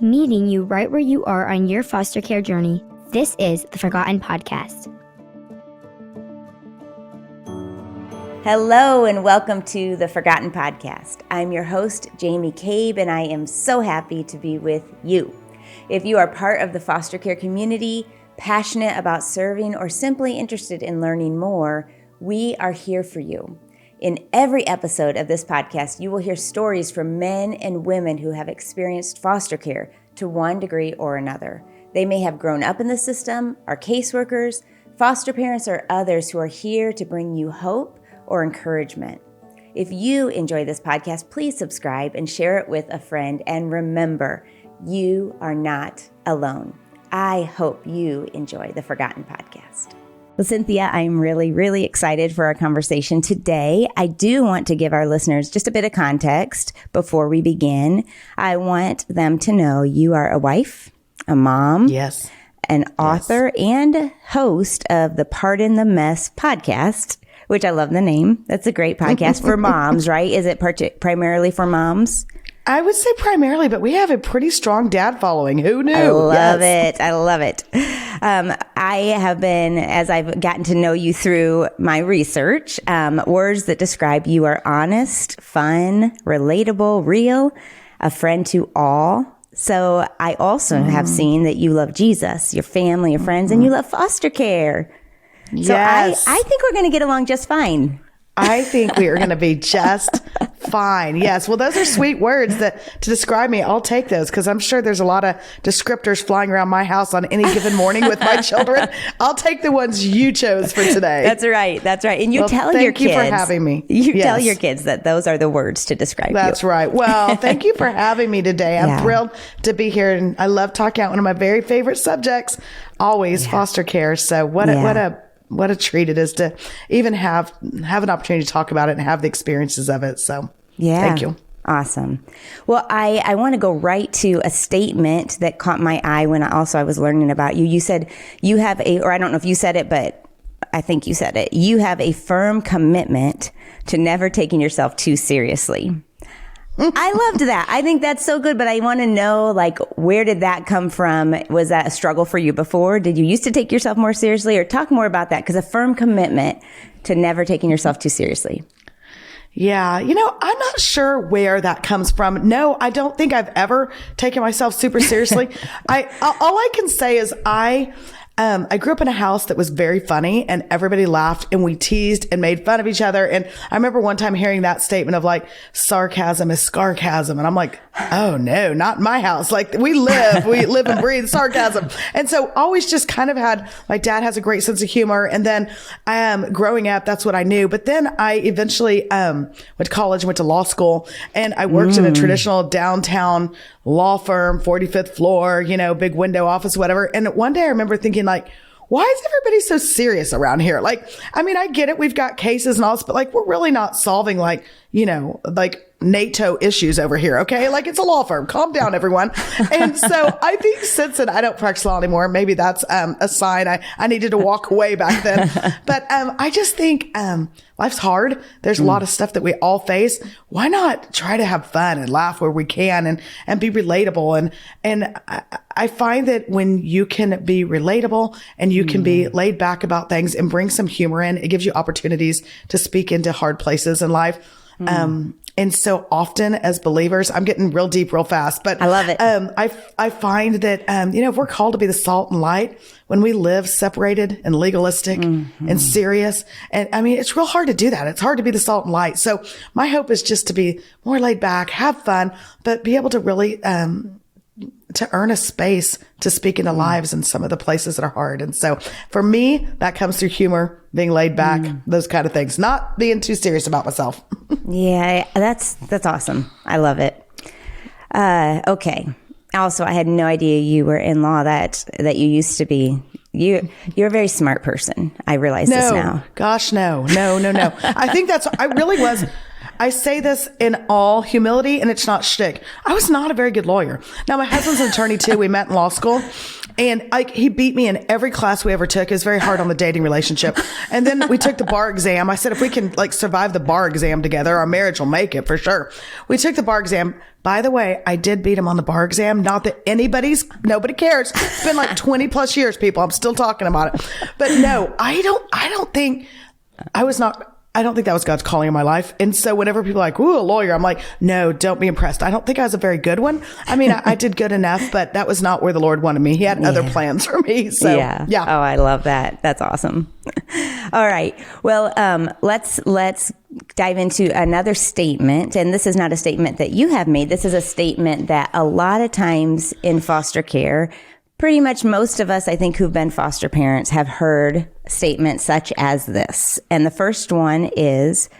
meeting you right where you are on your foster care journey. This is the Forgotten Podcast. Hello and welcome to the Forgotten Podcast. I'm your host, Jamie Cabe, and I am so happy to be with you. If you are part of the foster care community, passionate about serving, or simply interested in learning more, we are here for you. In every episode of this podcast, you will hear stories from men and women who have experienced foster care to one degree or another. They may have grown up in the system, are caseworkers, foster parents, or others who are here to bring you hope or encouragement. If you enjoy this podcast, please subscribe and share it with a friend. And remember, you are not alone. I hope you enjoy the Forgotten Podcast. Well, Cynthia, I'm really excited for our conversation today. I do want to give our listeners just a bit of context before we begin. I want them to know you are a wife, a mom, yes, an author, and host of the Pardon the Mess podcast, which I love the name. That's a great podcast for moms, right? Is it primarily for moms? I would say primarily, but we have a pretty strong dad following. Who knew? I love it. I love it. I have been, as I've gotten to know you through my research, words that describe you are honest, fun, relatable, real, a friend to all. So I also have seen that you love Jesus, your family, your friends, and you love foster care. So Yes. I think we're going to get along just fine. I think we are going to be just fine. Yes. Well, those are sweet words to describe me. I'll take those because I'm sure there's a lot of descriptors flying around my house on any given morning with my children. I'll take the ones you chose for today. That's right. And you tell your kids. Thank you for having me. You tell your kids that those are the words to describe you. That's right. Well, thank you for having me today. I'm thrilled to be here. And I love talking about one of my very favorite subjects, always foster care. So what a treat it is to even have an opportunity to talk about it and have the experiences of it. So thank you. Awesome. Well, I want to go right to a statement that caught my eye when I was learning about you. You said you have or I don't know if you said it, but I think you said it. You have a firm commitment to never taking yourself too seriously. I loved that. I think that's so good, but I want to know, where did that come from? Was that a struggle for you before? Did you used to take yourself more seriously? Or talk more about that, because a firm commitment to never taking yourself too seriously. Yeah. I'm not sure where that comes from. No, I don't think I've ever taken myself super seriously. All I can say is I grew up in a house that was very funny and everybody laughed and we teased and made fun of each other. And I remember one time hearing that statement of sarcasm is scarcasm. And I'm like, oh no, not in my house. We live and breathe sarcasm. And so always just kind of my dad has a great sense of humor. And then, growing up, that's what I knew. But then I eventually, went to college and went to law school and I worked in a traditional downtown law firm, 45th floor, big window office, whatever. And one day I remember thinking why is everybody so serious around here? I get it. We've got cases and all this, but we're really not solving NATO issues over here. Okay. It's a law firm. Calm down, everyone. And so I think since then, I don't practice law anymore. Maybe that's a sign I needed to walk away back then. But I just think life's hard. There's a lot of stuff that we all face. Why not try to have fun and laugh where we can and be relatable? And I find that when you can be relatable and you can be laid back about things and bring some humor in, it gives you opportunities to speak into hard places in life. And so often as believers, I'm getting real deep real fast, but I love it. I find that, if we're called to be the salt and light, when we live separated and legalistic and serious, and it's real hard to do that. It's hard to be the salt and light. So my hope is just to be more laid back, have fun, but be able to really, to earn a space to speak into lives in some of the places that are hard. And so for me, that comes through humor, being laid back, those kind of things, not being too serious about myself. Yeah, that's awesome. I love it. Okay. Also, I had no idea you were in law, that you used to be. You're a very smart person. I realize this now. Gosh, no. I think I really was. I say this in all humility, and it's not shtick. I was not a very good lawyer. Now, my husband's an attorney too. We met in law school. And he beat me in every class we ever took. It was very hard on the dating relationship. And then we took the bar exam. I said, if we can survive the bar exam together, our marriage will make it for sure. We took the bar exam. By the way, I did beat him on the bar exam. Not that nobody cares. It's been 20 plus years, people. I'm still talking about it. But no, I don't think that was God's calling in my life. And so whenever people are like, ooh, a lawyer, I'm like, no, don't be impressed. I don't think I was a very good one. I mean, I did good enough, but that was not where the Lord wanted me. He had other plans for me. So yeah. Oh, I love that. That's awesome. All right. Well, let's dive into another statement. And this is not a statement that you have made. This is a statement that a lot of times in foster care, pretty much most of us, I think, who've been foster parents have heard statements such as this. And the first one is,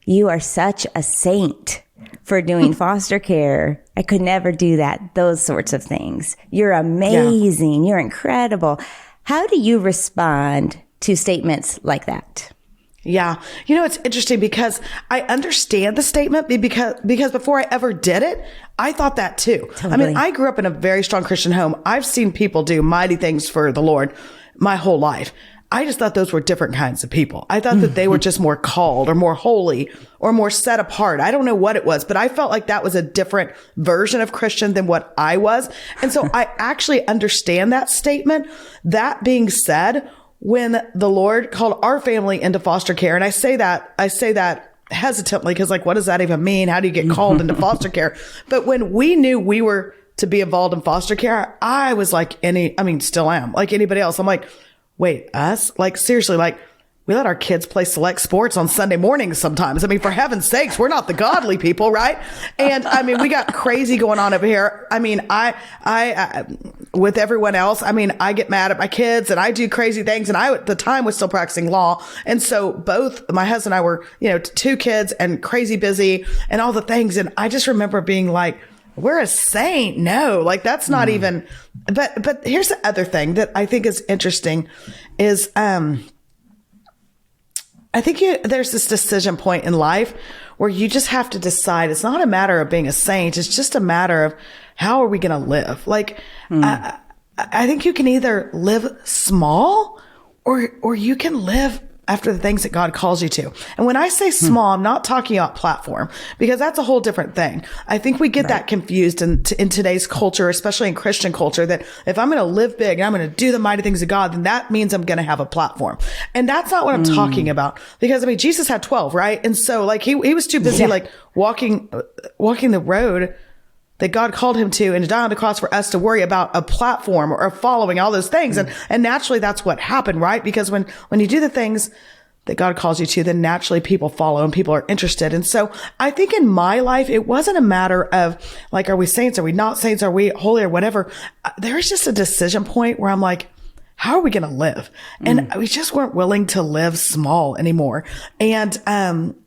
you are such a saint for doing foster care. I could never do that. Those sorts of things. You're amazing. Yeah. You're incredible. How do you respond to statements like that? Yeah. It's interesting because I understand the statement because before I ever did it, I thought that too. Totally. I mean, I grew up in a very strong Christian home. I've seen people do mighty things for the Lord my whole life. I just thought those were different kinds of people. I thought that they were just more called or more holy or more set apart. I don't know what it was, but I felt like that was a different version of Christian than what I was. And so I actually understand that statement. That being said, when the Lord called our family into foster care, and I say that hesitantly because what does that even mean? How do you get called into foster care? But when we knew we were to be involved in foster care, I was still am like anybody else. I'm like, wait, us? Seriously, we let our kids play select sports on Sunday mornings sometimes. I mean, for heaven's sakes, we're not the godly people, right? And I mean, we got crazy going on over here. I mean, I with everyone else, I mean, I get mad at my kids and I do crazy things. And I, at the time, was still practicing law. And so both my husband and I were, 2 kids and crazy busy and all the things. And I just remember being like, we're a saint. No, that's not even, but here's the other thing that I think is interesting is, I think there's this decision point in life where you just have to decide. It's not a matter of being a saint. It's just a matter of how are we going to live? I think you can either live small or you can live after the things that God calls you to. And when I say small, I'm not talking about platform because that's a whole different thing. I think we get that confused in today's culture, especially in Christian culture, that if I'm going to live big and I'm going to do the mighty things of God, then that means I'm going to have a platform. And that's not what I'm talking about because I mean, Jesus had 12, right? And so he was too busy walking the road that God called him to and to die on the cross for us to worry about a platform or a following, all those things. And naturally that's what happened, right? Because when you do the things that God calls you to, then naturally people follow and people are interested. And so I think in my life, it wasn't a matter of are we saints? Are we not saints? Are we holy or whatever? There was just a decision point where I'm like, how are we going to live? And we just weren't willing to live small anymore. And,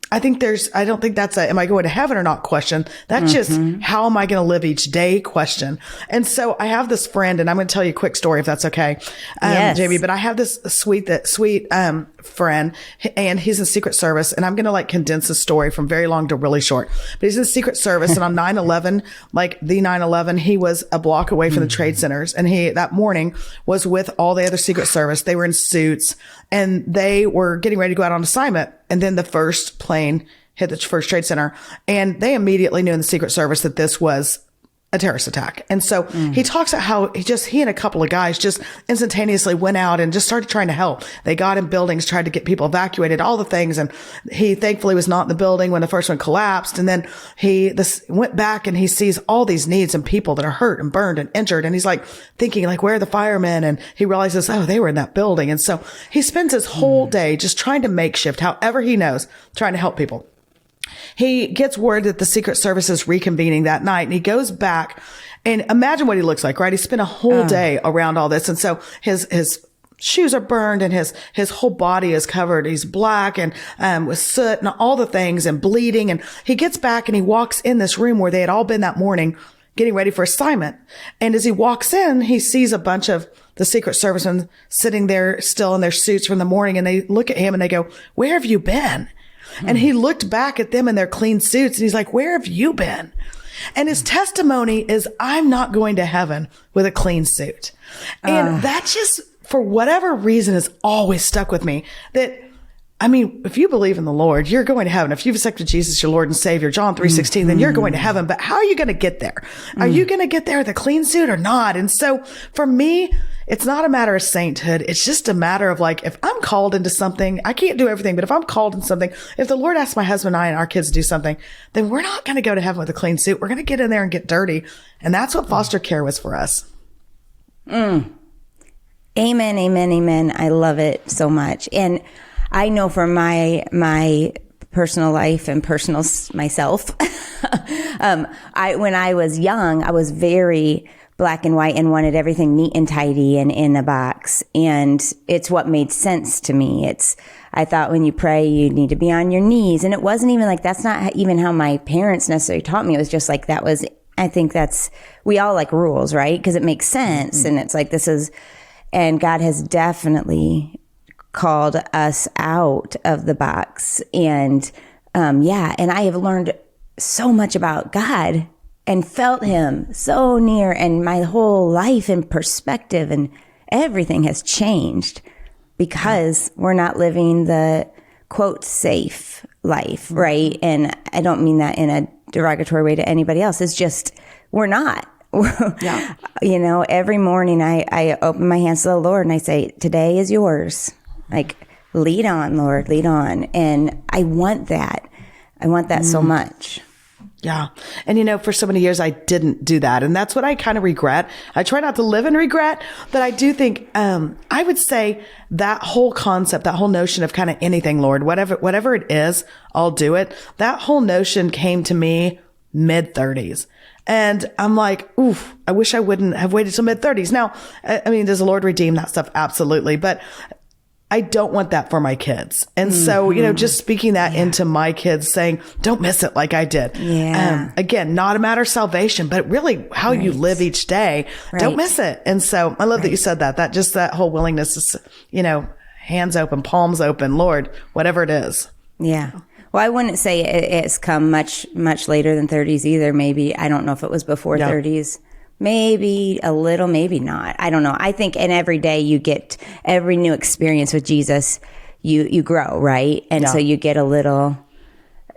I don't think that's am I going to heaven or not question. That's just how am I going to live each day question. And so I have this friend and I'm going to tell you a quick story if that's okay. Yes. Jamie, but I have this sweet friend and he's in Secret Service and I'm going to condense the story from very long to really short, but he's in Secret Service and on 9/11, the 9/11, he was a block away from the trade centers and he that morning was with all the other Secret Service. They were in suits and they were getting ready to go out on assignment. And then the first plane hit the first trade center and they immediately knew in the Secret Service that this was a terrorist attack. And so he talks about how he and a couple of guys just instantaneously went out and just started trying to help. They got in buildings, tried to get people evacuated, all the things. And he thankfully was not in the building when the first one collapsed. And then he went back and he sees all these needs and people that are hurt and burned and injured. And he's thinking where are the firemen? And he realizes, oh, they were in that building. And so he spends his whole day just trying to makeshift, however he knows, trying to help people. He gets word that the Secret Service is reconvening that night and he goes back and imagine what he looks like, right? He spent a whole day around all this. And so his shoes are burned and his whole body is covered. He's black and, with soot and all the things and bleeding. And he gets back and he walks in this room where they had all been that morning getting ready for assignment. And as he walks in, he sees a bunch of the Secret Servicemen sitting there still in their suits from the morning. And they look at him and they go, where have you been? And he looked back at them in their clean suits and he's like, where have you been? And his testimony is, I'm not going to heaven with a clean suit. And that just, for whatever reason, has always stuck with me. That, I mean, if you believe in the Lord, you're going to heaven. If you've accepted Jesus, your Lord and Savior, John 3:16, then you're going to heaven. But how are you going to get there? Are you going to get there with a clean suit or not? And so for me, it's not a matter of sainthood. It's just a matter of like, if I'm called into something, I can't do everything, but if I'm called in something, if the Lord asks my husband and I and our kids to do something, then we're not going to go to heaven with a clean suit. We're going to get in there and get dirty. And that's what foster care was for us. Amen, amen, amen. I love it so much. And I know for my personal life and personal myself, when I was young, I was very black and white and wanted everything neat and tidy and in a box. And it's what made sense to me. I thought when you pray, you need to be on your knees. And it wasn't even like, that's not even how my parents necessarily taught me. It was just like, I think we all like rules, right? Because it makes sense. And it's like, and God has definitely called us out of the box. And, and I have learned so much about God and felt him so near, and my whole life and perspective and everything has changed because we're not living the quote safe life, right? And I don't mean that in a derogatory way to anybody else. It's just, we're not. Yeah. Every morning I open my hands to the Lord and I say, today is yours. Like, lead on, Lord, lead on. And I want that. So much. Yeah. And for so many years, I didn't do that. And that's what I kind of regret. I try not to live in regret, but I do think, I would say that whole concept, that whole notion of kind of anything, Lord, whatever it is, I'll do it. That whole notion came to me mid-30s. And I'm like, oof, I wish I wouldn't have waited till mid-30s. Now, I mean, does the Lord redeem that stuff? Absolutely. But I don't want that for my kids. And so, just speaking that into my kids, saying, don't miss it like I did. Yeah. Again, not a matter of salvation, but really how you live each day. Right. Don't miss it. And so I love that you said that that whole willingness is, hands open, palms open, Lord, whatever it is. Yeah. Well, I wouldn't say it's come much, much later than 30s either. Maybe, I don't know if it was before 30s. Maybe a little, maybe not. I don't know. I think in every day you get every new experience with Jesus, you grow, right? And so you get a little,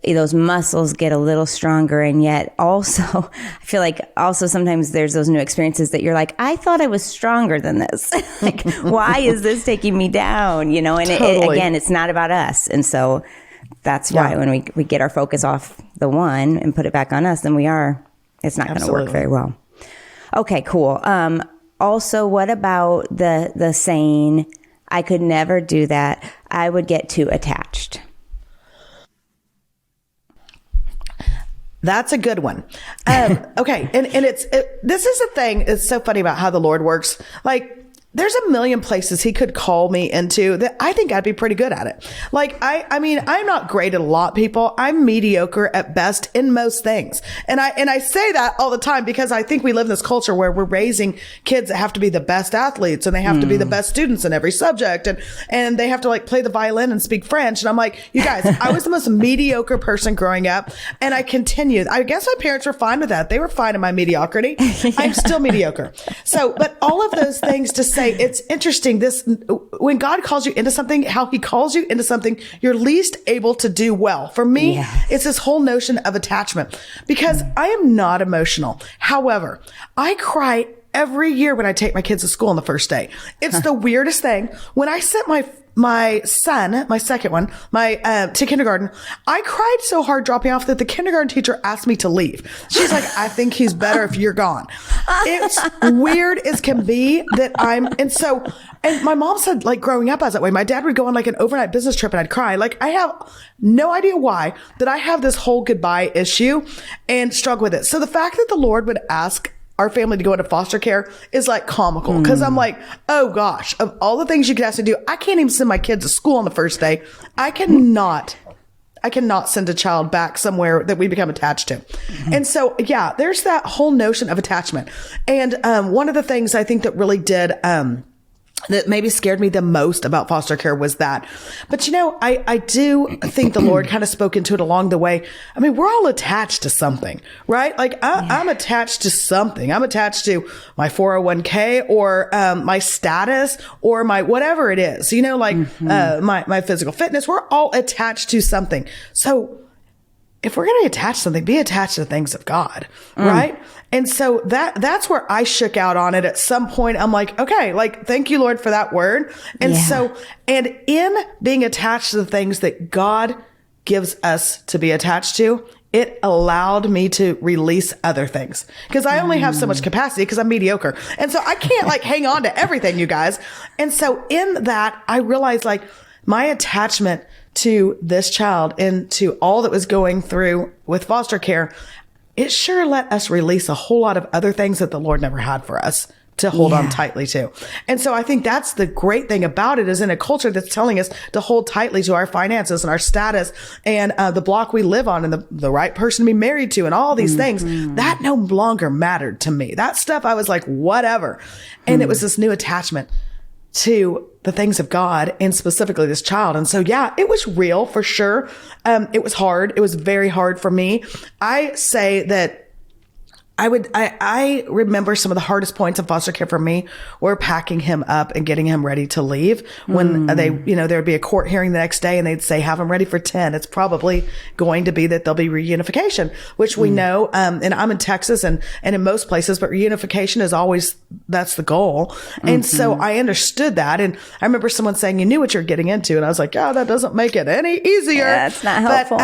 those muscles get a little stronger. And yet also, I feel like also sometimes there's those new experiences that you're like, I thought I was stronger than this. Like, why is this taking me down? And Totally. again, it's not about us. And so that's why when we get our focus off the one and put it back on us, then it's not going to work very well. Okay, cool. Also, what about the saying, I could never do that, I would get too attached? That's a good one. Okay. And this is a thing. It's so funny about how the Lord works. Like, there's a million places he could call me into that I think I'd be pretty good at it. Like, I mean, I'm not great at a lot, people. I'm mediocre at best in most things. And I say that all the time because I think we live in this culture where we're raising kids that have to be the best athletes and they have to be the best students in every subject. And they have to like play the violin and speak French. And I'm like, you guys, I was the most mediocre person growing up. And I continued. I guess my parents were fine with that. They were fine in my mediocrity. I'm still mediocre. So, but all of those things to say, it's interesting when God calls you into something, how he calls you into something you're least able to do well. For me, it's this whole notion of attachment because I am not emotional. However, I cry every year when I take my kids to school on the first day. It's the weirdest thing. When I sent my son, my second one, to kindergarten, I cried so hard dropping off that the kindergarten teacher asked me to leave. She's like, I think he's better if you're gone. It's weird as can be that and my mom said, like, growing up I was that way. My dad would go on like an overnight business trip and I'd cry. Like, I have no idea why that I have this whole goodbye issue and struggle with it. So the fact that the Lord would ask our family to go into foster care is like comical because I'm like, oh gosh, of all the things you could ask me to do, I can't even send my kids to school on the first day. I cannot send a child back somewhere that we become attached to. And so, there's that whole notion of attachment. And one of the things I think that really did that maybe scared me the most about foster care was that. But I do think the Lord kind of spoke into it along the way. I mean, we're all attached to something, right? Like I'm attached to something. I'm attached to my 401k or my status or my whatever it is, my physical fitness. We're all attached to something. So if we're going to attach something, be attached to the things of God, right? And so that's where I shook out on it at some point. I'm like, okay, like, thank you, Lord, for that word. And and in being attached to the things that God gives us to be attached to, it allowed me to release other things because I only have so much capacity because I'm mediocre. And so I can't like hang on to everything, you guys. And so in that, I realized like my attachment to this child and to all that was going through with foster care, it sure let us release a whole lot of other things that the Lord never had for us to hold on tightly to. And so I think that's the great thing about it is in a culture that's telling us to hold tightly to our finances and our status and the block we live on and the right person to be married to and all these things, that no longer mattered to me. That stuff, I was like, whatever. And it was this new attachment to the things of God and specifically this child. And so, yeah, it was real for sure. It was hard. It was very hard for me. I say that I remember some of the hardest points of foster care for me were packing him up and getting him ready to leave when there'd be a court hearing the next day and they'd say, have him ready for 10. It's probably going to be that there'll be reunification, which we know. And I'm in Texas and in most places, but reunification is always, that's the goal. And so I understood that. And I remember someone saying, you knew what you're getting into. And I was like, oh, that doesn't make it any easier. Yeah, it's not helpful.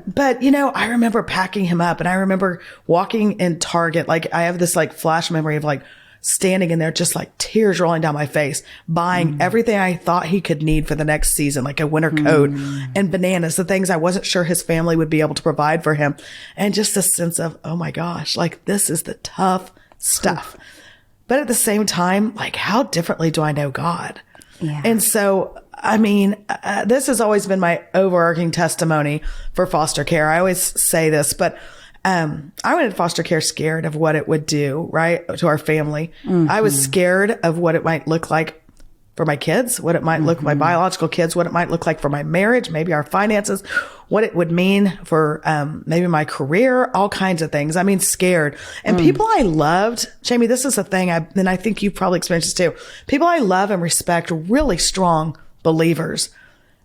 But I remember packing him up and I remember walking in Target. Like I have this like flash memory of like standing in there, just like tears rolling down my face, buying everything I thought he could need for the next season, like a winter coat and bananas, the things I wasn't sure his family would be able to provide for him. And just a sense of, oh my gosh, like this is the tough stuff. But at the same time, like how differently do I know God? Yeah. And so, I mean, this has always been my overarching testimony for foster care. I always say this, but I went into foster care scared of what it would do, right, to our family. I was scared of what it might look like for my kids, what it might look my biological kids, what it might look like for my marriage, maybe our finances, what it would mean for maybe my career, all kinds of things. I mean, scared. And people I loved, Jamie, this is a thing, and I think you've probably experienced this too. People I love and respect, really strong believers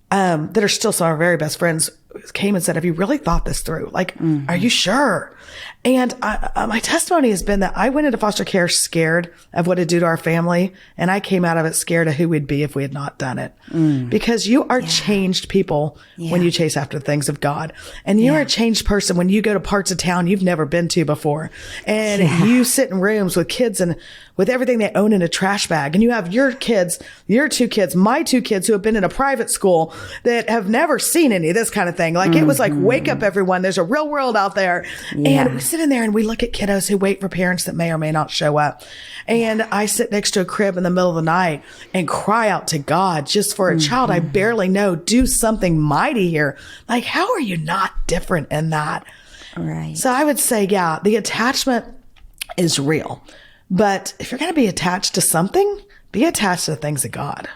that are still some of our very best friends, came and said, have you really thought this through? Like, are you sure? And my testimony has been that I went into foster care scared of what it'd do to our family. And I came out of it scared of who we'd be if we had not done it. Because you are changed people when you chase after the things of God. And you are a changed person when you go to parts of town you've never been to before. And you sit in rooms with kids and with everything they own in a trash bag. And you have your kids, your two kids, my two kids who have been in a private school that have never seen any of this kind of thing. Like it was like, wake up everyone. There's a real world out there. And we sit in there and we look at kiddos who wait for parents that may or may not show up. And I sit next to a crib in the middle of the night and cry out to God just for a child I barely know. Do something mighty here. Like, how are you not different in that? Right. So I would say, the attachment is real. But if you're going to be attached to something, be attached to the things of God.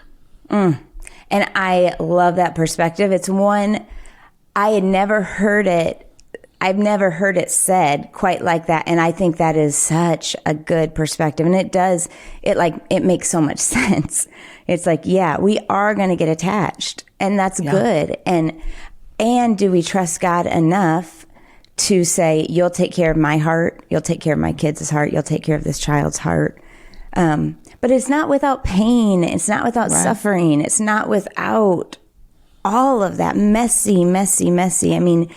And I love that perspective. It's one, I had never heard it. I've never heard it said quite like that. And I think that is such a good perspective. And it makes so much sense. It's like, we are going to get attached and that's good. And do we trust God enough to say, you'll take care of my heart. You'll take care of my kids' heart. You'll take care of this child's heart. But it's not without pain. It's not without suffering. It's not without all of that messy. I mean,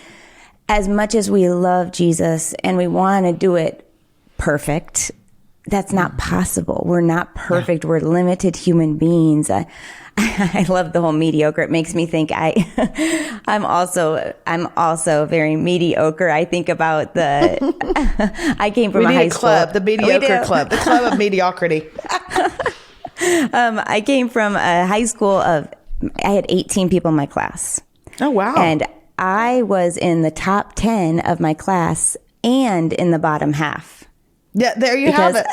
as much as we love Jesus and we want to do it perfect, that's not possible. We're not perfect. We're limited human beings. I love the whole mediocre. It makes me think I'm also very mediocre. I think about I came from a high school club, the mediocre club, the club of mediocrity. I came from a high school I had 18 people in my class. Oh, wow. And I was in the top 10 of my class and in the bottom half. Yeah, there you have it.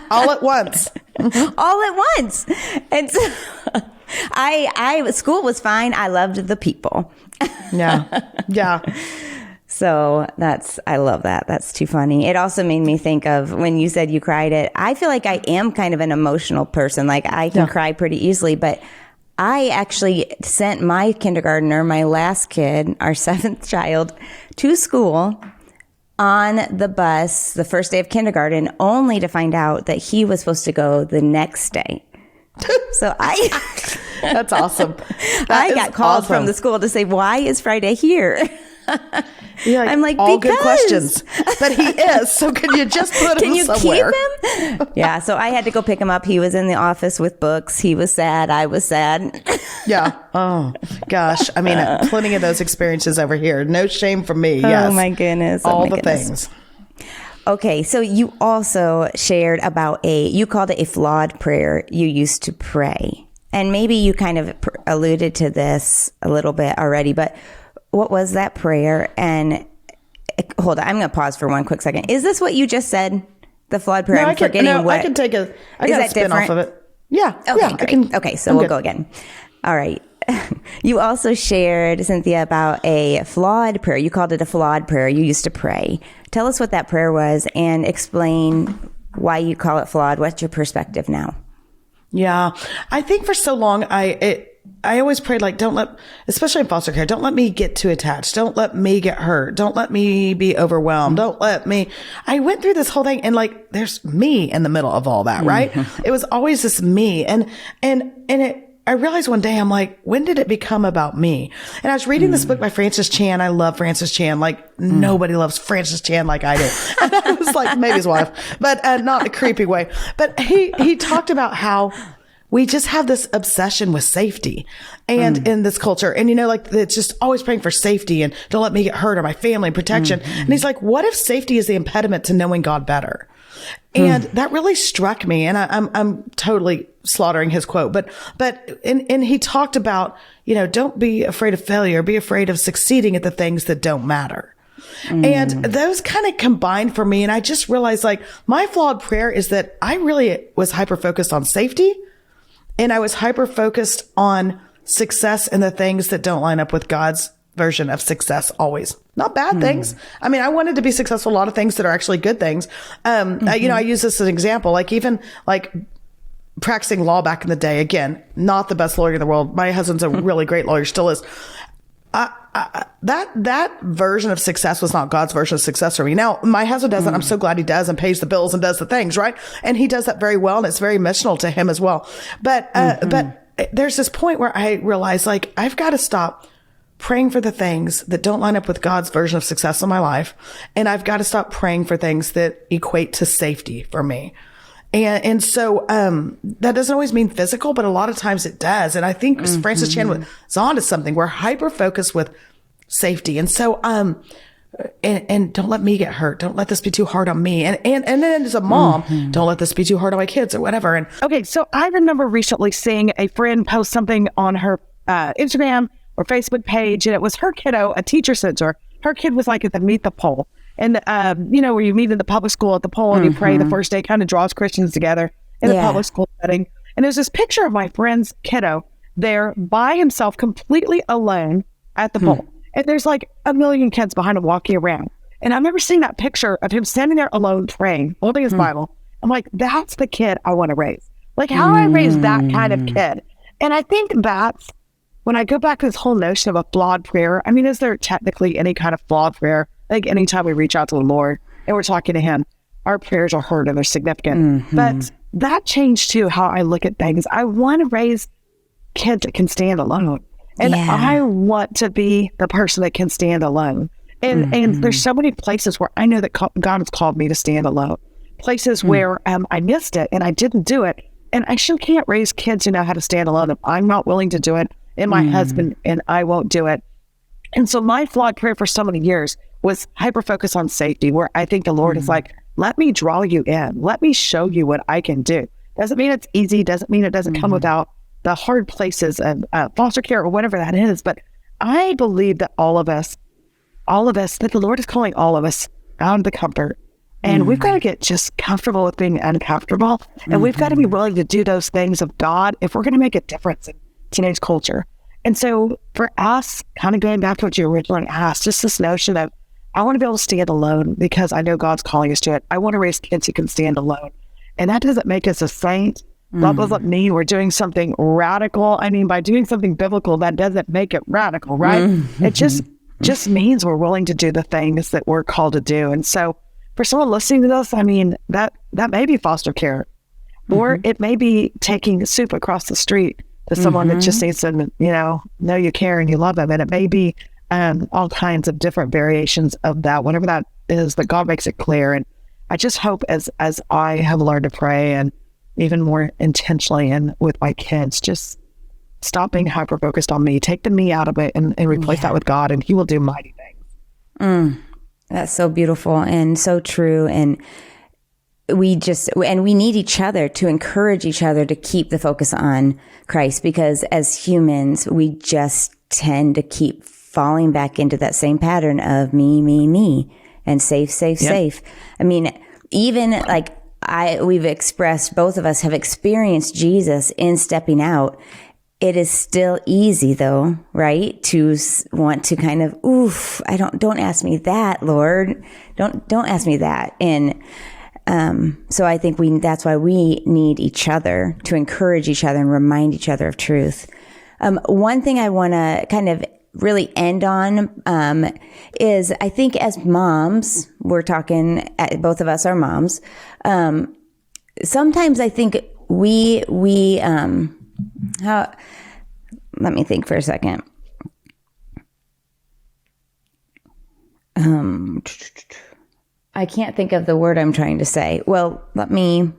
All at once. all at once. And so school was fine. I loved the people. Yeah. So I love that. That's too funny. It also made me think of when you said you cried it. I feel like I am kind of an emotional person. Like I can cry pretty easily, but I actually sent my kindergartner, my last kid, our 7th child, to school on the bus the first day of kindergarten, only to find out that he was supposed to go the next day. So that's awesome. I got called from the school to say, why is Friday here? I'm like, all because. good questions. But he is. So can you just put him somewhere? Can you keep him? Yeah. So I had to go pick him up. He was in the office with books. He was sad. I was sad. Yeah. Oh gosh. I mean, plenty of those experiences over here. No shame from me. Yes. Oh my goodness. All the things. Okay. So you also shared about you called it a flawed prayer you used to pray. And maybe you kind of alluded to this a little bit already, but what was that prayer? And hold on, I'm going to pause for one quick second. Is this what you just said? The flawed prayer? I can take I got a spin off of it. Yeah. Okay, yeah, great. Okay, so we'll go again. All right. You also shared, Cynthia, about a flawed prayer. You called it a flawed prayer you used to pray. Tell us what that prayer was and explain why you call it flawed. What's your perspective now? Yeah. I think for so long, I always prayed, like, especially in foster care, don't let me get too attached. Don't let me get hurt. Don't let me be overwhelmed. I went through this whole thing and like, there's me in the middle of all that, right? It was always this me. I realized one day, I'm like, when did it become about me? And I was reading this book by Francis Chan. I love Francis Chan. Like nobody loves Francis Chan like I do. And I was like, maybe his wife, but not in a creepy way. But he talked about how we just have this obsession with safety and in this culture. And, like it's just always praying for safety and don't let me get hurt or my family and protection. And he's like, what if safety is the impediment to knowing God better? And that really struck me. And I'm totally slaughtering his quote, but he talked about, don't be afraid of failure, be afraid of succeeding at the things that don't matter. And those kind of combined for me. And I just realized like my flawed prayer is that I really was hyper-focused on safety. And I was hyper-focused on success and the things that don't line up with God's version of success always. Not bad things. I mean, I wanted to be successful. A lot of things that are actually good things. I use this as an example, like even like practicing law back in the day. Again, not the best lawyer in the world. My husband's a really great lawyer, still is. That version of success was not God's version of success for me. Now, my husband does it. I'm so glad he does and pays the bills and does the things, right? And he does that very well. And it's very missional to him as well. But there's this point where I realize like, I've got to stop praying for the things that don't line up with God's version of success in my life. And I've got to stop praying for things that equate to safety for me. And so, that doesn't always mean physical, but a lot of times it does. And I think Francis Chan was on to something. We're hyper focused with safety. And so, and don't let me get hurt. Don't let this be too hard on me. And then as a mom, don't let this be too hard on my kids or whatever. And okay. So I remember recently seeing a friend post something on her, Instagram or Facebook page, and it was her kiddo, a teacher sent her. Her kid was like at the meet the pole. And, where you meet in the public school at the pole and you pray the first day, kind of draws Christians together in the public school setting. And there's this picture of my friend's kiddo there by himself, completely alone at the pole. And there's like a million kids behind him walking around. And I remember seeing that picture of him standing there alone praying, holding his Bible. I'm like, that's the kid I want to raise. Like how I raised that kind of kid. And I think that's when I go back to this whole notion of a flawed prayer. I mean, is there technically any kind of flawed prayer? Like anytime we reach out to the Lord and we're talking to him, our prayers are heard and they're significant. But that changed too how I look at things. I want to raise kids that can stand alone. And I want to be the person that can stand alone. And there's so many places where I know that God has called me to stand alone. Places where I missed it and I didn't do it. And I sure can't raise kids who know how to stand alone if I'm not willing to do it. And my husband and I won't do it. And so my flawed prayer for so many years was hyper-focused on safety, where I think the Lord is like, let me draw you in. Let me show you what I can do. Doesn't mean it's easy. Doesn't mean it doesn't come without the hard places of foster care or whatever that is. But I believe that all of us, that the Lord is calling all of us out of the comfort And we've got to get just comfortable with being uncomfortable. And we've got to be willing to do those things of God if we're going to make a difference in teenage culture. And so for us, kind of going back to what you originally asked, just this notion of, I want to be able to stand alone because I know God's calling us to it. I want to raise kids who can stand alone. And that doesn't make us a saint. That doesn't mean we're doing something radical. I mean, by doing something biblical, that doesn't make it radical, right? It just means we're willing to do the things that we're called to do. And so for someone listening to this, I mean, that may be foster care, or it may be taking soup across the street to someone that just needs to, know you care and you love them. And it may be all kinds of different variations of that, whatever that is, that God makes it clear. And I just hope as I have learned to pray, and even more intentionally and with my kids, just stop being hyper-focused on me, take the me out of it and replace that with God, and he will do mighty things. That's so beautiful and so true. And we need each other to encourage each other to keep the focus on Christ, because as humans, we just tend to keep falling back into that same pattern of me, and safe. I mean, even like both of us have experienced Jesus in stepping out. It is still easy though, right? To want to kind of, don't ask me that, Lord. Don't ask me that. And, so I think that's why we need each other to encourage each other and remind each other of truth. One thing I want to kind of really end on, is I think as moms, we're talking, both of us are moms. Sometimes I think let me think for a second. I can't think of the word I'm trying to say. Well, let me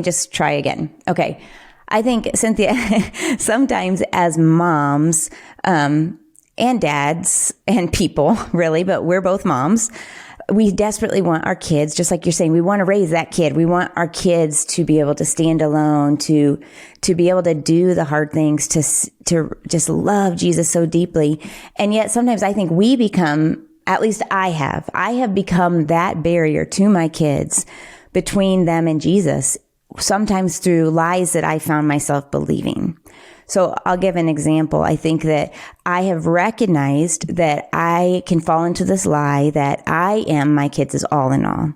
just try again. Okay. I think, Cynthia, sometimes as moms, and dads and people really, but we're both moms, we desperately want our kids, just like you're saying, we want to raise that kid. We want our kids to be able to stand alone, to be able to do the hard things, to just love Jesus so deeply. And yet sometimes I think we become, at least I have become that barrier to my kids between them and Jesus, sometimes through lies that I found myself believing. So I'll give an example. I think that I have recognized that I can fall into this lie that I am my kids' all in all,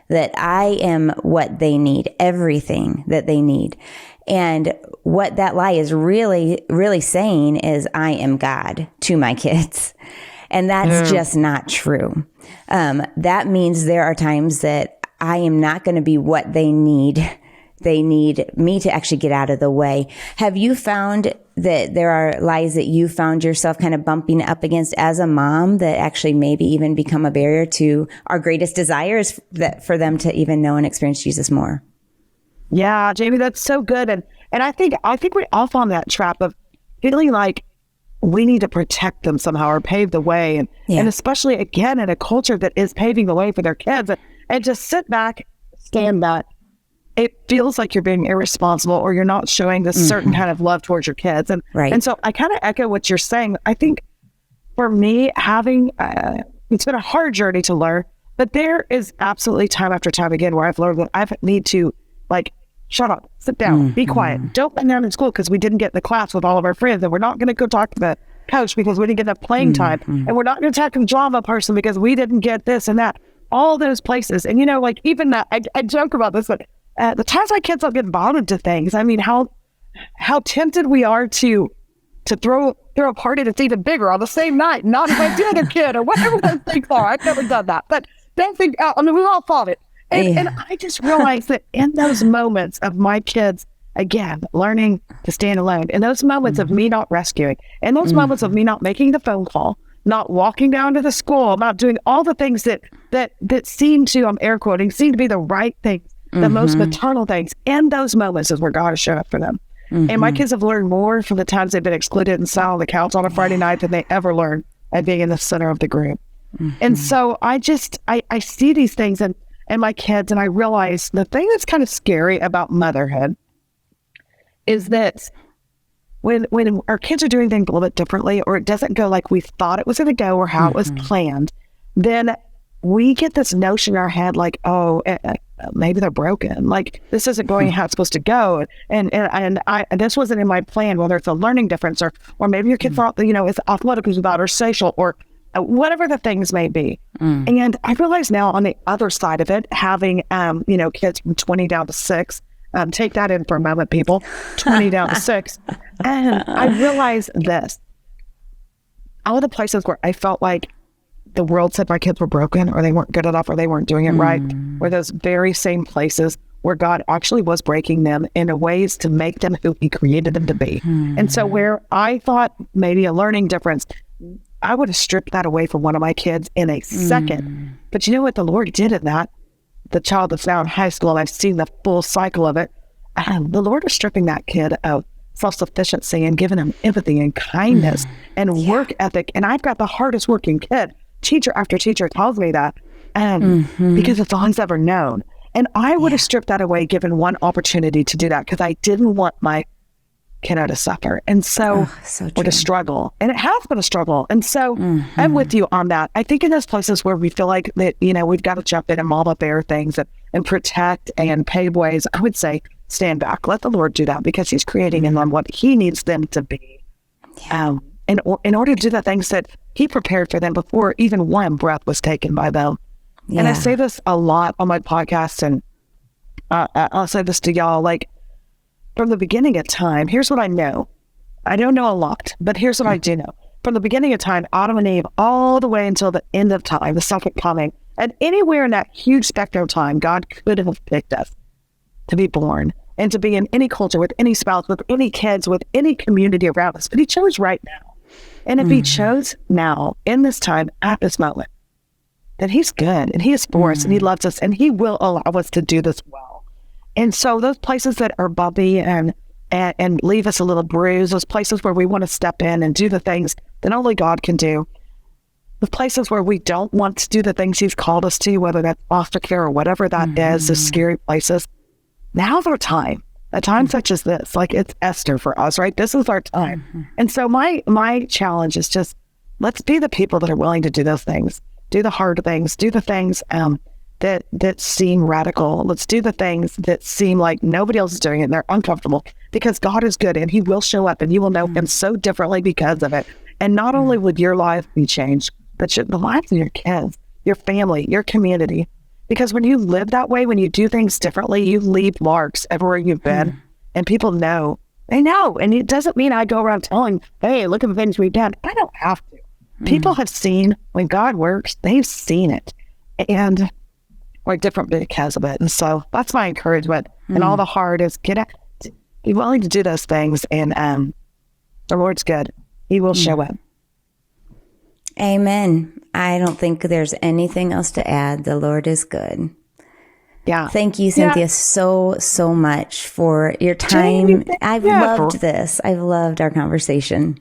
that I am what they need, everything that they need. And what that lie is really, really saying is I am God to my kids. And that's just not true. That means there are times that I am not going to be what they need. They need me to actually get out of the way. Have you found that there are lies that you found yourself kind of bumping up against as a mom that actually maybe even become a barrier to our greatest desires, that for them to even know and experience Jesus more? Yeah, Jamie, that's so good. And I think we all fall in that trap of feeling like we need to protect them somehow or pave the way. And especially again, in a culture that is paving the way for their kids, and just sit back, stand back. It feels like you're being irresponsible or you're not showing this certain kind of love towards your kids. And so I kind of echo what you're saying. I think for me, it's been a hard journey to learn, but there is absolutely time after time again where I've learned that I need to shut up, sit down, be quiet. Don't bang down in school because we didn't get in the class with all of our friends, and we're not going to go talk to the coach because we didn't get enough playing time. And we're not going to talk to the drama person because we didn't get this and that. All those places. And even that, I joke about this, but the times my kids don't get involved into things, I mean, how tempted we are to throw a party that's even bigger on the same night, not invite the other kid or whatever those things are. I've never done that, but don't think, we all thought it. And I just realized that in those moments of my kids, again, learning to stand alone, in those moments of me not rescuing, in those moments of me not making the phone call, not walking down to the school, not doing all the things that seem to, I'm air quoting, seem to be the right things, the most maternal things, in those moments is where God has shown up for them. And my kids have learned more from the times they've been excluded and sat on the couch on a Friday night than they ever learned at being in the center of the group. And so I see these things and my kids, and I realize the thing that's kind of scary about motherhood is that when our kids are doing things a little bit differently, or it doesn't go like we thought it was going to go or how it was planned, then we get this notion in our head like, oh, maybe they're broken. Like this isn't going how it's supposed to go. And this wasn't in my plan, whether it's a learning difference or maybe your kid thought, you know, is athletic is about or social or whatever the things may be. And I realize now on the other side of it, having, you know, kids from 20 down to 6, take that in for a moment, people, 20 down to 6. And I realized this, all of the places where I felt like the world said my kids were broken or they weren't good enough or they weren't doing it right were those very same places where God actually was breaking them in ways to make them who he created them to be. And so where I thought maybe a learning difference, I would have stripped that away from one of my kids in a second. But you know what the Lord did in that? The child that's now in high school, and I've seen the full cycle of it. The Lord is stripping that kid of self-sufficiency and giving him empathy and kindness and work ethic. And I've got the hardest working kid. Teacher after teacher tells me that because it's all he's ever known. And I would have stripped that away given one opportunity to do that because I didn't want my kiddo to suffer. And so, or to struggle. And it has been a struggle. And so I'm with you on that. I think in those places where we feel like that, you know, we've got to jump in and mama bear things and protect and pave ways, I would say stand back. Let the Lord do that because he's creating in them what he needs them to be. In order to do the things that he prepared for them before even one breath was taken by them. And I say this a lot on my podcast, and I'll say this to y'all, like from the beginning of time, here's what I know. I don't know a lot, but here's what I do know. From the beginning of time, Adam and Eve, all the way until the end of time, the second coming, and anywhere in that huge spectrum of time, God could have picked us to be born and to be in any culture, with any spouse, with any kids, with any community around us. But he chose right now. And if he chose now, in this time, at this moment, then he's good and he is for us and he loves us and he will allow us to do this well. And so those places that are bumpy and leave us a little bruised, those places where we want to step in and do the things that only God can do, the places where we don't want to do the things he's called us to, whether that's foster care or whatever that is, the scary places, now's our time. A time such as this, like it's Esther for us, right? This is our time. And so my challenge is just, let's be the people that are willing to do those things, do the hard things, do the things that seem radical. Let's do the things that seem like nobody else is doing it and they're uncomfortable because God is good and he will show up and you will know him so differently because of it. And not only would your life be changed, but the lives of your kids, your family, your community. Because when you live that way, when you do things differently, you leave marks everywhere you've been and people know. They know. And it doesn't mean I go around telling, hey, look at the things we've done. I don't have to. People have seen when God works, they've seen it. And we're different because of it. And so that's my encouragement. And all the hard is be willing to do those things. And the Lord's good. He will show up. Amen. I don't think there's anything else to add. The Lord is good. Yeah. Thank you, Cynthia, so much for your time. I've loved this. I've loved our conversation.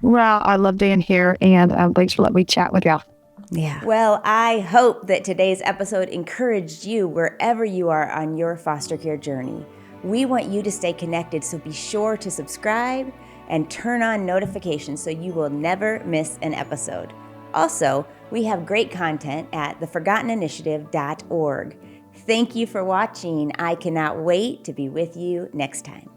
Well, I love being here, and thanks for letting me chat with y'all. Yeah. Well, I hope that today's episode encouraged you wherever you are on your foster care journey. We want you to stay connected, so be sure to subscribe and turn on notifications so you will never miss an episode. Also, we have great content at theforgotteninitiative.org. Thank you for watching. I cannot wait to be with you next time.